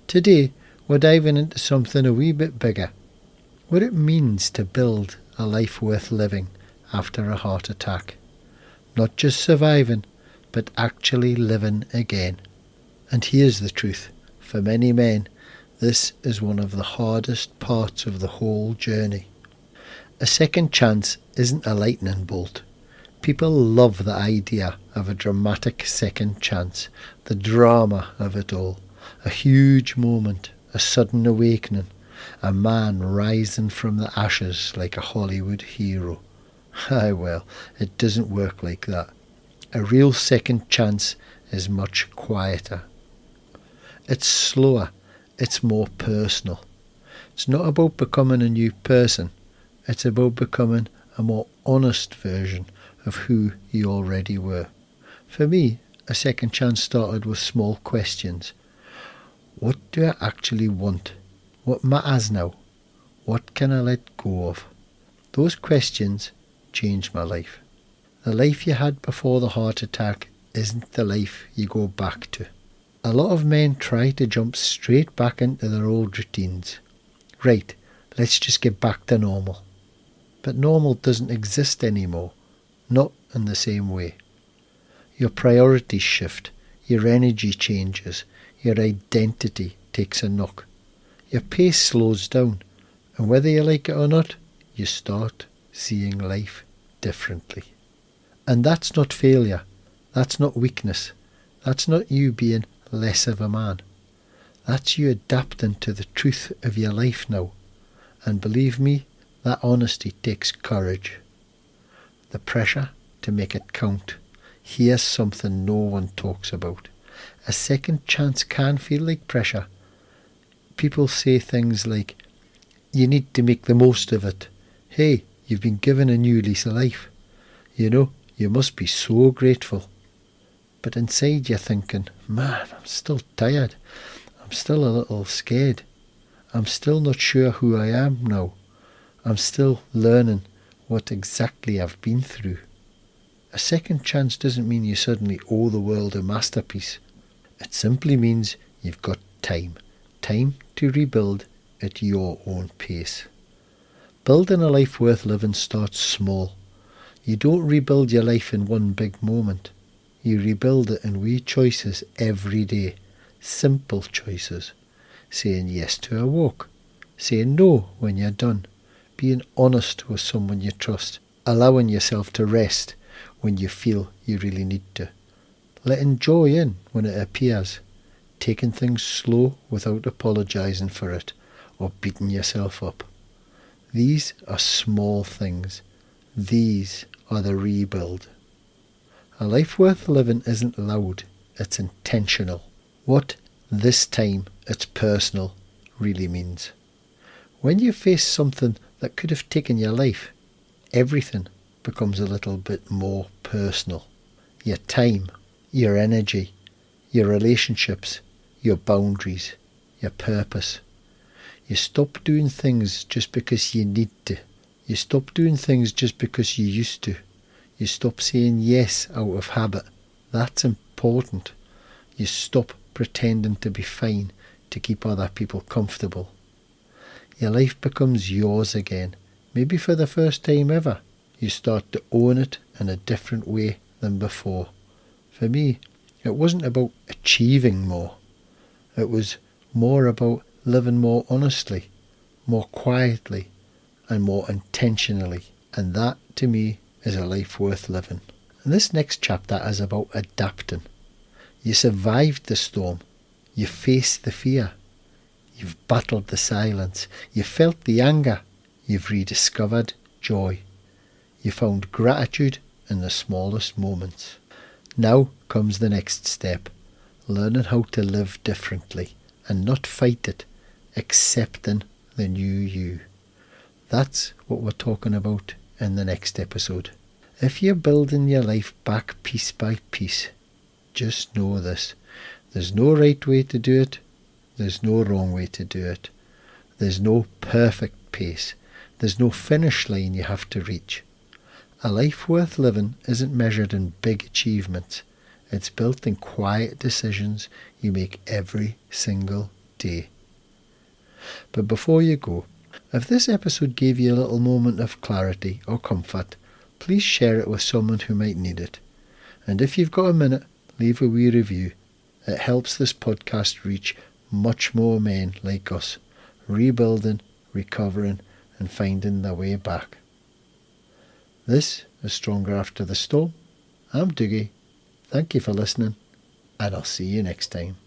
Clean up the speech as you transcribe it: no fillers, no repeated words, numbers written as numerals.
Today, we're diving into something a wee bit bigger. What it means to build a life worth living after a heart attack. Not just surviving, but actually living again. And here's the truth. For many men, this is one of the hardest parts of the whole journey. A second chance isn't a lightning bolt. People love the idea of a dramatic second chance, the drama of it all. A huge moment, a sudden awakening, a man rising from the ashes like a Hollywood hero. Ah well, it doesn't work like that. A real second chance is much quieter. It's slower, it's more personal. It's not about becoming a new person, it's about becoming a more honest version of who you already were. For me, a second chance started with small questions. What do I actually want? What matters now? What can I let go of? Those questions changed my life. The life you had before the heart attack isn't the life you go back to. A lot of men try to jump straight back into their old routines. Right, let's just get back to normal. But normal doesn't exist anymore, not in the same way. Your priorities shift, your energy changes, your identity takes a knock. Your pace slows down, and whether you like it or not, you start seeing life differently. And that's not failure, that's not weakness, that's not you being less of a man. That's you adapting to the truth of your life now. And believe me, that honesty takes courage. The pressure to make it count. Here's something no one talks about. A second chance can feel like pressure. People say things like, you need to make the most of it. Hey, you've been given a new lease of life. You know, you must be so grateful. But inside you're thinking, man, I'm still tired. I'm still a little scared. I'm still not sure who I am now. I'm still learning what exactly I've been through. A second chance doesn't mean you suddenly owe the world a masterpiece. It simply means you've got time. Time to rebuild at your own pace. Building a life worth living starts small. You don't rebuild your life in one big moment. You rebuild it in wee choices every day. Simple choices. Saying yes to a walk. Saying no when you're done. Being honest with someone you trust. Allowing yourself to rest when you feel you really need to. Letting joy in when it appears. Taking things slow without apologising for it or beating yourself up. These are small things. These are the rebuild. A life worth living isn't loud, it's intentional. What this time it's personal really means. When you face something that could have taken your life, everything becomes a little bit more personal. Your time, your energy, your relationships, your boundaries, your purpose. You stop doing things just because you need to. You stop doing things just because you used to. You stop saying yes out of habit. That's important. You stop pretending to be fine to keep other people comfortable. Your life becomes yours again. Maybe for the first time ever, you start to own it in a different way than before. For me, it wasn't about achieving more. It was more about living more honestly, more quietly, and more intentionally. And that, to me, is a life worth living. And this next chapter is about adapting. You survived the storm. You faced the fear. You've battled the silence. You felt the anger. You've rediscovered joy. You found gratitude in the smallest moments. Now comes the next step. Learning how to live differently and not fight it. Accepting the new you. That's what we're talking about in the next episode. If you're building your life back piece by piece, just know this. There's no right way to do it. There's no wrong way to do it. There's no perfect pace. There's no finish line you have to reach. A life worth living isn't measured in big achievements. It's built in quiet decisions you make every single day. But before you go, if this episode gave you a little moment of clarity or comfort, please share it with someone who might need it. And if you've got a minute, leave a wee review. It helps this podcast reach much more men like us, rebuilding, recovering and finding their way back. This is Stronger After the Storm. I'm Dougie. Thank you for listening, and I'll see you next time.